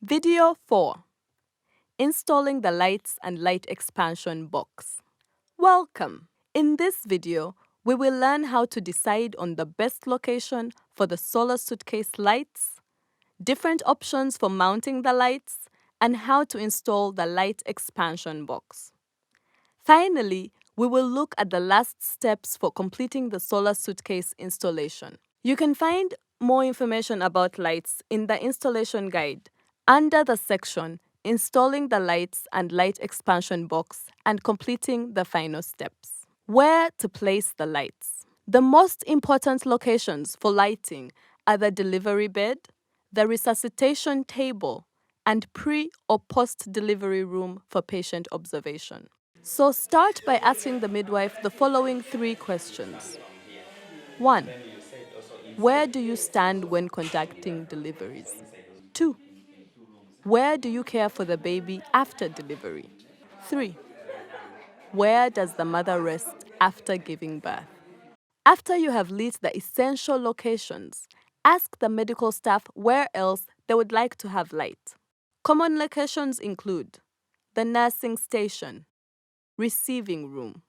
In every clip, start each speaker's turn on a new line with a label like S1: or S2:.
S1: Video 4. Installing the lights and light expansion box. Welcome! In this video, we will learn how to decide on the best location for the solar suitcase lights, different options for mounting the lights, and how to install the light expansion box. Finally, we will look at the last steps for completing the solar suitcase installation. You can find more information about lights in the installation guide under the section Installing the Lights and Light Expansion Box and Completing the Final Steps. Where to place the lights. The most important locations for lighting are the delivery bed, the resuscitation table, and pre- or post-delivery room for patient observation. So start by asking the midwife the following 3 questions. 1. Where do you stand when conducting deliveries? 2. Where do you care for the baby after delivery? 3. Where does the mother rest after giving birth? After you have listed the essential locations, ask the medical staff where else they would like to have light. Common locations include the nursing station, receiving room,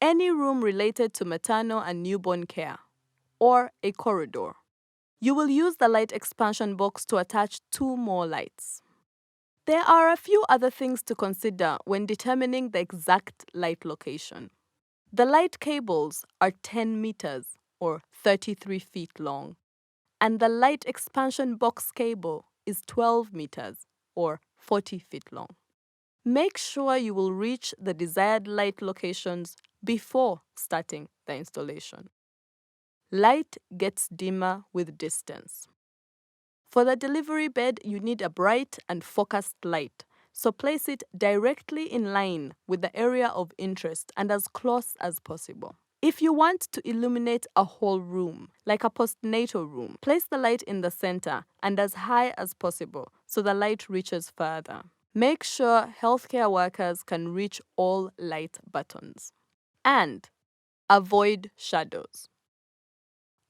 S1: any room related to maternal and newborn care, or a corridor. You will use the light expansion box to attach 2 more lights. There are a few other things to consider when determining the exact light location. The light cables are 10 meters or 33 feet long, and the light expansion box cable is 12 meters or 40 feet long. Make sure you will reach the desired light locations before starting the installation. Light gets dimmer with distance. For the delivery bed, you need a bright and focused light, so place it directly in line with the area of interest and as close as possible. If you want to illuminate a whole room, like a postnatal room, place the light in the center and as high as possible so the light reaches further. Make sure healthcare workers can reach all light buttons. And avoid shadows.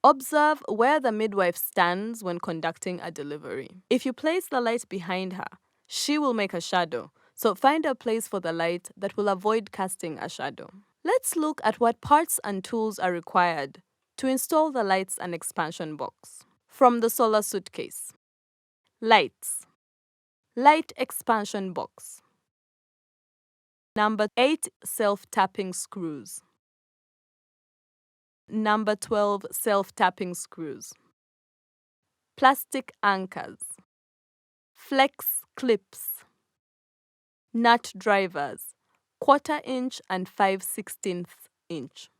S1: Observe where the midwife stands when conducting a delivery. If you place the light behind her, she will make a shadow, so find a place for the light that will avoid casting a shadow. Let's look at what parts and tools are required to install the lights and expansion box. From the solar suitcase. Lights. Light expansion box. Number 8 self-tapping screws. Number 12 self-tapping screws. Plastic anchors. Flex clips. Nut drivers, 1/4 inch and 5/16 inch.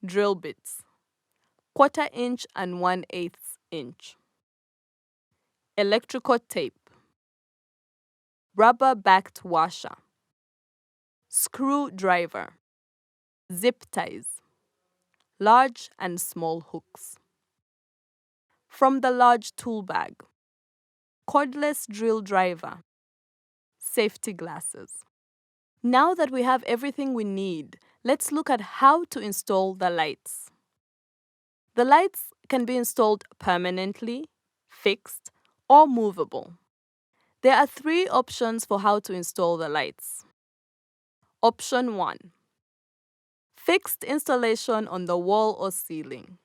S1: Drill bits, 1/4 inch and 1/8 inch. Electrical tape. Rubber backed washer. Screwdriver. Zip ties. Large and small hooks. From the large tool bag. Cordless drill driver. Safety glasses. Now that we have everything we need, let's look at how to install the lights. The lights can be installed permanently, fixed, or movable. There are 3 options for how to install the lights. Option 1. Fixed installation on the wall or ceiling.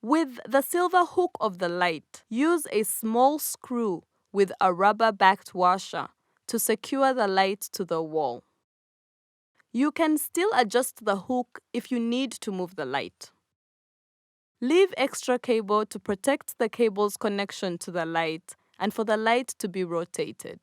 S1: With the silver hook of the light, use a small screw with a rubber-backed washer to secure the light to the wall. You can still adjust the hook if you need to move the light. Leave extra cable to protect the cable's connection to the light and for the light to be rotated.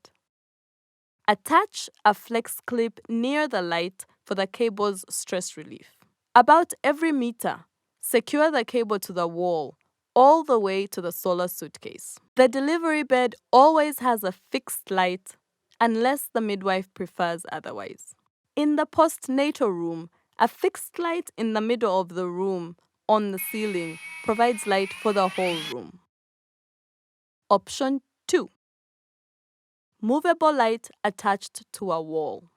S1: Attach a flex clip near the light for the cable's stress relief. About every meter, secure the cable to the wall all the way to the solar suitcase. The delivery bed always has a fixed light unless the midwife prefers otherwise. In the postnatal room, a fixed light in the middle of the room on the ceiling provides light for the whole room. Option 2. Movable light attached to a wall.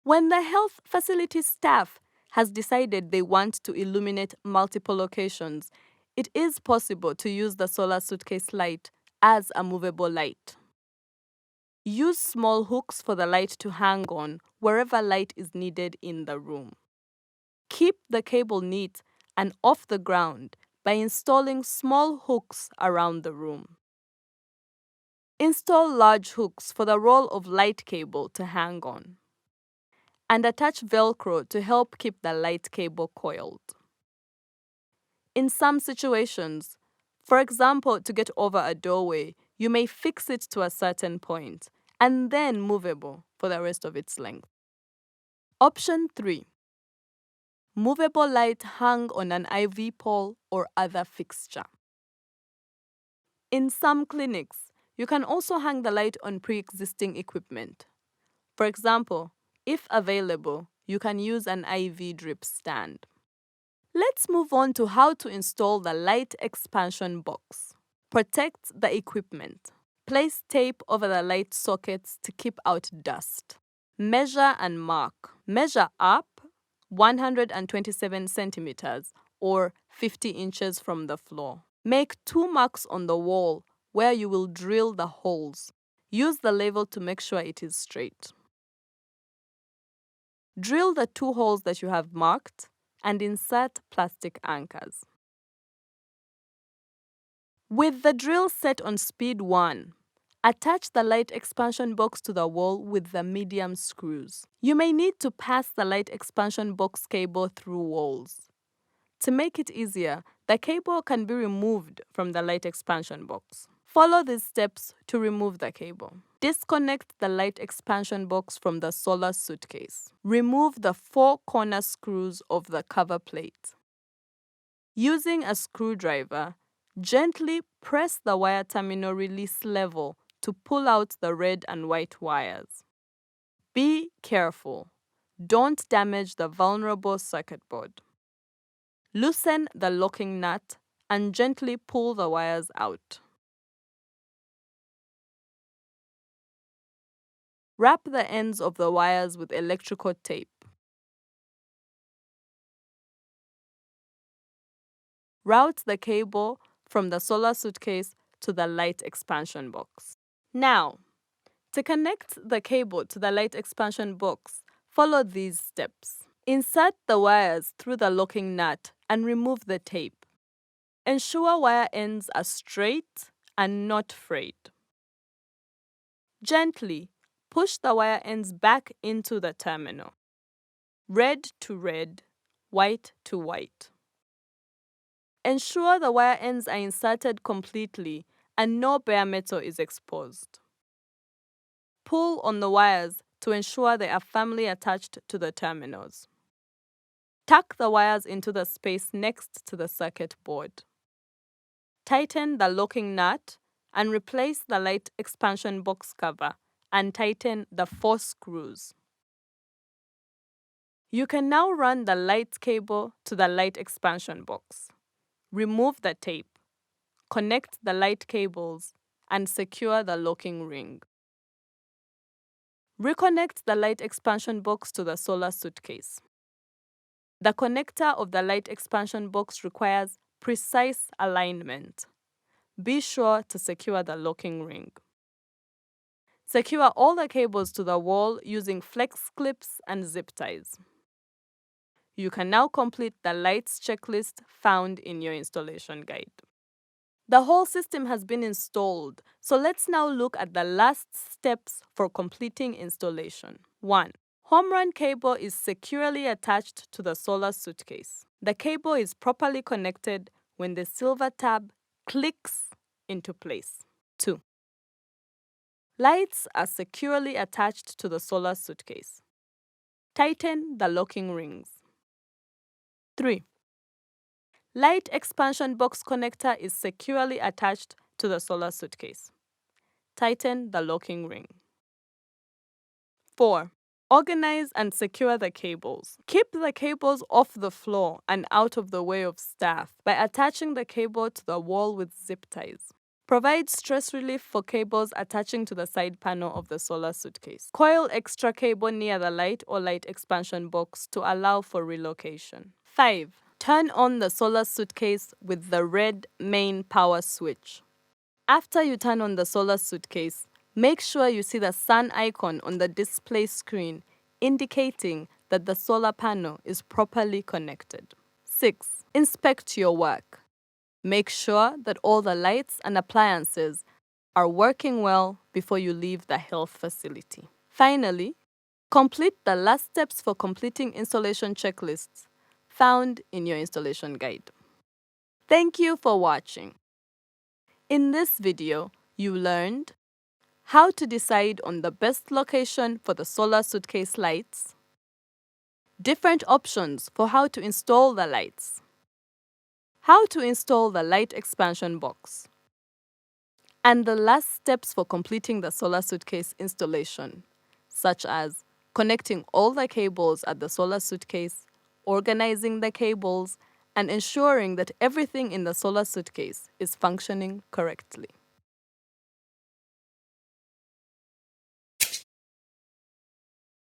S1: When the health facility staff has decided they want to illuminate multiple locations, It is possible to use the solar suitcase light as a movable light. Use small hooks for the light to hang on wherever light is needed in the room. Keep the cable neat and off the ground by installing small hooks around the room. Install large hooks for the roll of light cable to hang on. And attach Velcro to help keep the light cable coiled. In some situations, for example, to get over a doorway, you may fix it to a certain point and then movable for the rest of its length. Option 3. Movable light hung on an IV pole or other fixture. In some clinics, you can also hang the light on pre-existing equipment. For example, if available, you can use an IV drip stand. Let's move on to how to install the light expansion box. Protect the equipment. Place tape over the light sockets to keep out dust. Measure and mark. Measure up 127 centimeters or 50 inches from the floor. Make 2 marks on the wall where you will drill the holes. Use the level to make sure it is straight. Drill the 2 holes that you have marked and insert plastic anchors. With the drill set on speed 1, attach the light expansion box to the wall with the medium screws. You may need to pass the light expansion box cable through walls. To make it easier, the cable can be removed from the light expansion box. Follow these steps to remove the cable. Disconnect the light expansion box from the solar suitcase. Remove the 4 corner screws of the cover plate. Using a screwdriver, gently press the wire terminal release level to pull out the red and white wires. Be careful. Don't damage the vulnerable circuit board. Loosen the locking nut and gently pull the wires out. Wrap the ends of the wires with electrical tape. Route the cable from the solar suitcase to the light expansion box. Now, to connect the cable to the light expansion box, follow these steps. Insert the wires through the locking nut and remove the tape. Ensure wire ends are straight and not frayed. Gently push the wire ends back into the terminal. Red to red, white to white. Ensure the wire ends are inserted completely and no bare metal is exposed. Pull on the wires to ensure they are firmly attached to the terminals. Tuck the wires into the space next to the circuit board. Tighten the locking nut and replace the light expansion box cover and tighten the 4 screws. You can now run the light cable to the light expansion box. Remove the tape, connect the light cables, and secure the locking ring. Reconnect the light expansion box to the solar suitcase. The connector of the light expansion box requires precise alignment. Be sure to secure the locking ring. Secure all the cables to the wall using flex clips and zip ties. You can now complete the lights checklist found in your installation guide. The whole system has been installed, so let's now look at the last steps for completing installation. 1. Home run cable is securely attached to the solar suitcase. The cable is properly connected when the silver tab clicks into place. 2. Lights are securely attached to the solar suitcase. Tighten the locking rings. 3. Light expansion box connector is securely attached to the solar suitcase. Tighten the locking ring. 4. Organize and secure the cables. Keep the cables off the floor and out of the way of staff by attaching the cable to the wall with zip ties. Provide stress relief for cables attaching to the side panel of the solar suitcase. Coil extra cable near the light or light expansion box to allow for relocation. 5. Turn on the solar suitcase with the red main power switch. After you turn on the solar suitcase, make sure you see the sun icon on the display screen indicating that the solar panel is properly connected. 6. Inspect your work. Make sure that all the lights and appliances are working well before you leave the health facility. Finally, complete the last steps for completing installation checklists found in your installation guide. Thank you for watching. In this video, you learned how to decide on the best location for the solar suitcase lights, different options for how to install the lights, how to install the light expansion box, and the last steps for completing the solar suitcase installation, such as connecting all the cables at the solar suitcase, organizing the cables, and ensuring that everything in the solar suitcase is functioning correctly.